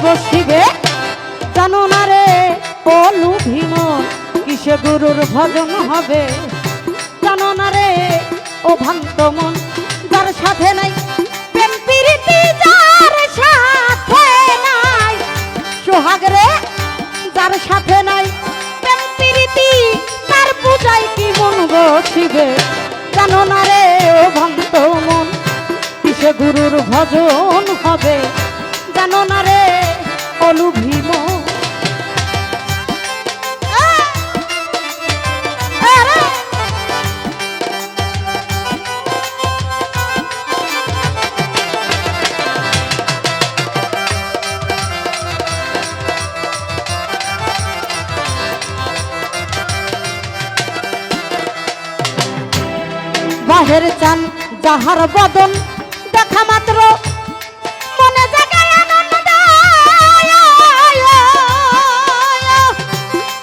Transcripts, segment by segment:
বসিবে জানো না রে ও লুভি মন কিসে গুরুর ভজন হবে জানো না রে ও ভ্রান্ত মন যার সাথে নাই প্রেম প্রীতি যার সাথে নাই সোহাগ রে যার সাথে নাই প্রেম প্রীতি তার পূজায় কি মন বসিবে জানো না রে ও ভ্রান্ত মন কিসে গুরুর ভজন হবে জানো না রে ও লুভি মন বাহের চান যাহার বদন দেখা মাত্র মনে জাগায় আনন্দ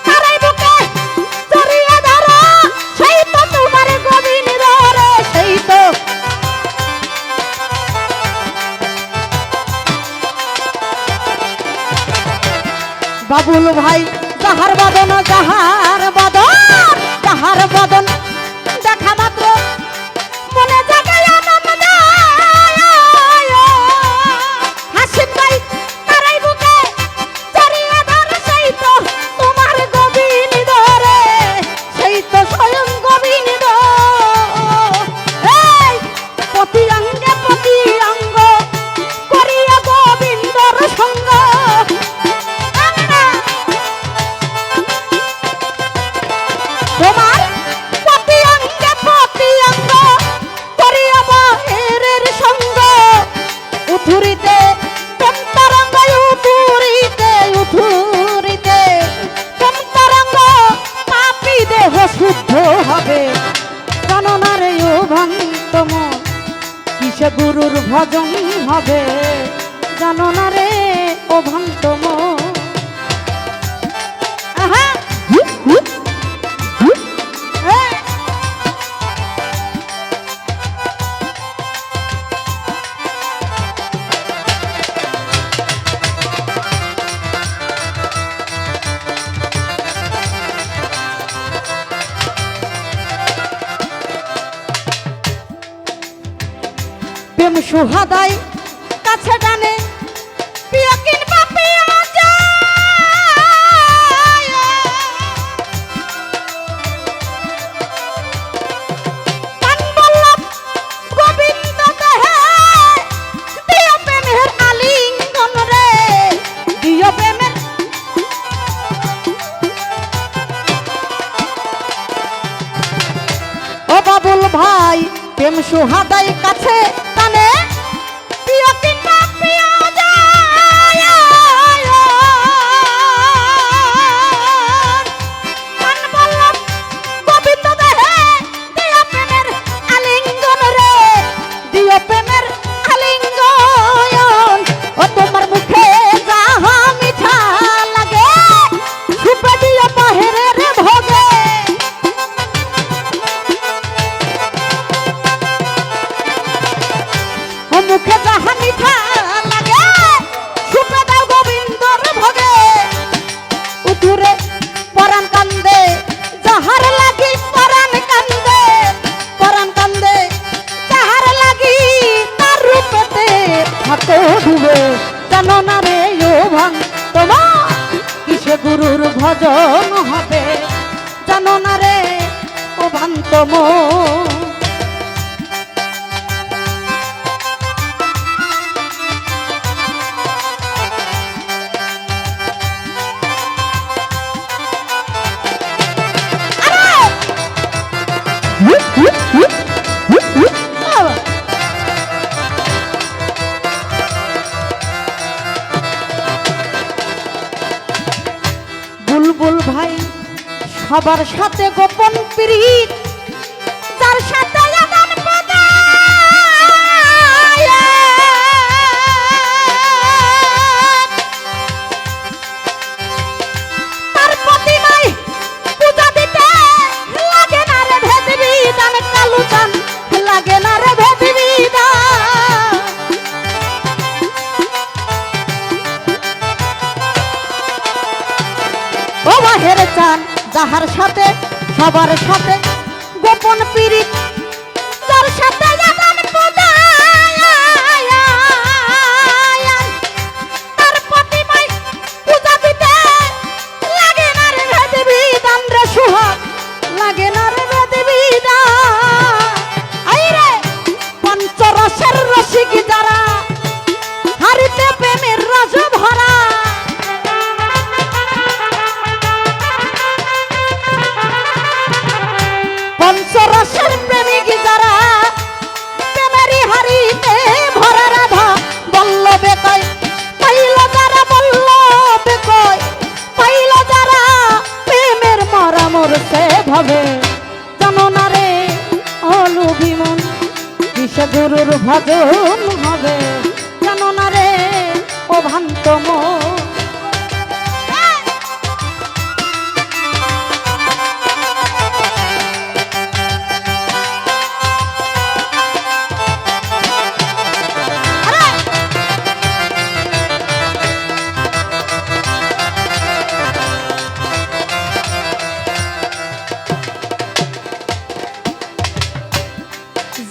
তারাই বুকে জড়িয়ে ধরো সেই তো তোমার গোবিন্দ রে সেই তো বাবুল ভাই যাহার বদন যাহার বদন যাহার বদন দেখা মাত্র মনে জাগায় আনন্দ হাসি পাই তারাই বুকে জড়িয়ে ধরে সেই তো তোমার গোবিন্দ রে সেই তো স্বয়ং গোবিন্দ এই প্রতি অঙ্গ করিয়া গোবিন্দর সঙ্গ তোমার প্রতি অঙ্গ করিয়া বাহিরের সঙ্গ উঠুরিতে তরঙ্গ উঠুরিতে তরঙ্গ পাপী দেহ শুদ্ধ হবে জানো না রে ও ভ্রান্ত মন কিসে গুরুর ভজন হবে জানো না রে ও ভ্রান্ত মন প্রেম সুহাদাই কাছে ডানে প্রিয় কিনবা প্রিয় যায় কান বল্লভ গোবিন্দ দেহে দিও প্রেমের আলিঙ্গন রে দিও প্রেমের ও বাবুল ভাই প্রেম সুহাদাই কাছে টানে প্রিয় কিংবা প্রিয় যায় কান বল্লভ গোবিন্দ দেহে দিও প্রেমের আলিঙ্গন রে দিও প্রেমের আলিঙ্গন ও তোমার মুখে যাহা মিঠা লাগে সুপে দিও বাহিরের ভোগে মুখে যাহা মিঠা লাগে সুপে দাও গোবিন্দর ভোগে উঠুরে পরাণ কান্দে যাহার লাগি পরাণ কান্দে যাহার লাগি তার রূপেতে থাকো ডুবে জানো না রে ও ভ্রান্ত মন কিসে গুরুর ভজন হবে জানো না রে ও ভ্রান্ত মন বুলবুল ভাই সবার সাথে গোপন প্রীত যার সাথে এমন তার প্রতিমায় পূজা দিতে লাগে না রে ভেদ বিধান কালু চান লাগে না রে ভেদ বিধান চান যাহার সাথে সবার সাথে গোপন পীড়িত যার সাথে আদান প্রদান তার প্রতিমায় পূজা দিতে লাগে না রে ভেদ বিধান রে সুহাগ লাগে না রে ভেদ বিধান আই রে পঞ্চরসের রসিক যারা হারিতে প্রেমের রস ভরা পঞ্চরসের প্রেমিক যারা প্রেমেরই হারিতে ভরা রাধা বল্লভে কয় পাইল যারা বল্লভে কয় পাইল যারা প্রেমের মরা মরছে ভাবে জানো না রে অলোভী মন কিসে গুরুর ভজন হবে জানো না রে ও ভ্রান্ত মন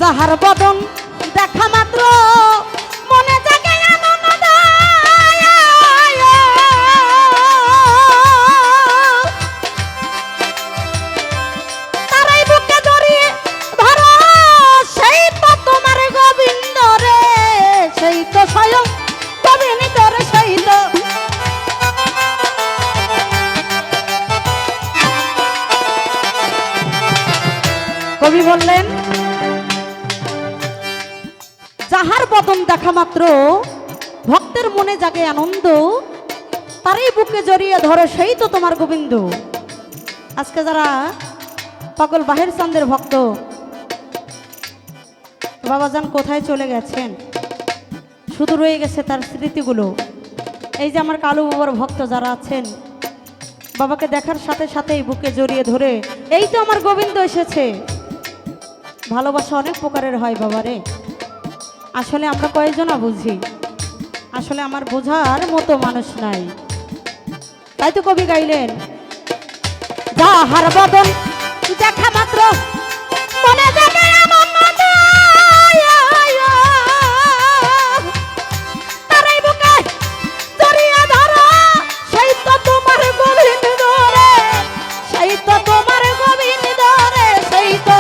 যাহার বদন দেখা মাত্র মনে জাগে আনন্দ তারাই বুকে জড়িয়ে ধরো সেই তো তোমার গোবিন্দ রে সেই তো স্বয়ং গোবিন্দ রে সেই তো কবি বললেন যাহার বদন দেখা মাত্র ভক্তের মনে জাগে আনন্দ তারই বুকে জড়িয়ে ধরো সেই তো তোমার গোবিন্দ। আজকে যারা পাগল বাহির চাঁদের ভক্ত বাবাজান কোথায় চলে গেছেন, শুধু রয়ে গেছে তার স্মৃতিগুলো। এই যে আমার কালু বাবার ভক্ত যারা আছেন বাবাকে দেখার সাথে সাথেই বুকে জড়িয়ে ধরে এই তো আমার গোবিন্দ এসেছে। ভালোবাসা অনেক প্রকারের হয় বাবারে, আসলে আমরা কয়েকজনা বুঝি, আসলে আমার বোঝার মতো মানুষ নাই। তাই তো কবি গাইলেন যাহার বদন দেখা মাত্র মনে জাগে আনন্দ তারাই বুকে জড়িয়ে ধরো সেই তো তোমার গোবিন্দ রে সেই তো তোমার গোবিন্দ রে সেই তো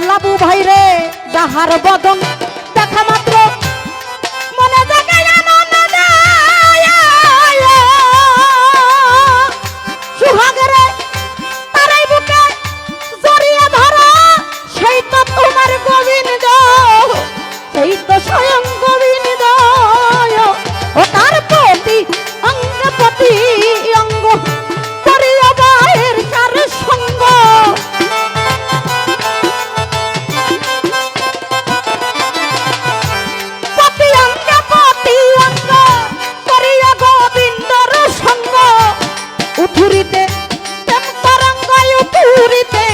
লাবু ভাই রে যাহার বদন দেখা মাত্র মনে জাগে আনন্দ সুহাগ রে তারাই বুকে জড়িয়ে ধরো সেই তো তোমার গোবিন্দ সেই তো স্বয়ং গোবিন্দ ও তার প্রতি অঙ্গ প্রতি অঙ্গ করিয়া বাহের কার সঙ্গ উঠুরিতে প্রেম তরঙ্গ উঠুরিতে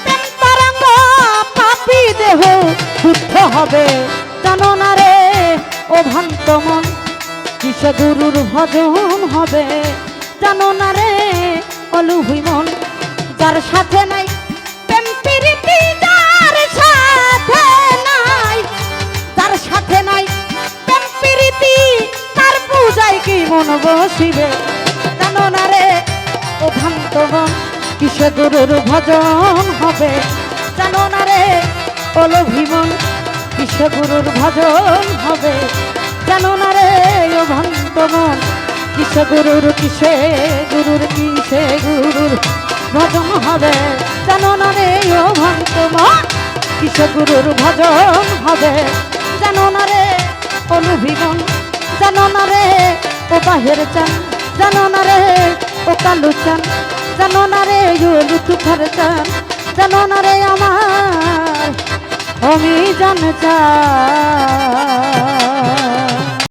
প্রেম তরঙ্গ পাপি দেহ শুদ্ধ হবে জানো না রে ও ভ্রান্ত মন কিসে গুরুর ভজন হবে জানো না রে অলোভী মন যার সাথে নাই প্রেম প্রীতি যার সাথে নাই যার সাথে নাই প্রেম প্রীতি তার পূজায় কি মন বসিবে জানো না রে ও ভ্রান্ত মন কিসে গুরুর ভজন হবে জানো না রে অলোভী মন কিসে গুরুর ভজন হবে জানো না রে ও ভ্রান্ত মন কিসে গুরুর ভজন হবে জানো না রে ও ভ্রান্ত মন কিসে গুরুর ভজন হবে জানো না রে অলোভী মন জানো না রে ও বাহির চান জানো না রে ও কালু চান জানো না রে লুতুফার চান জানো না রে আমার আমি জান চাই।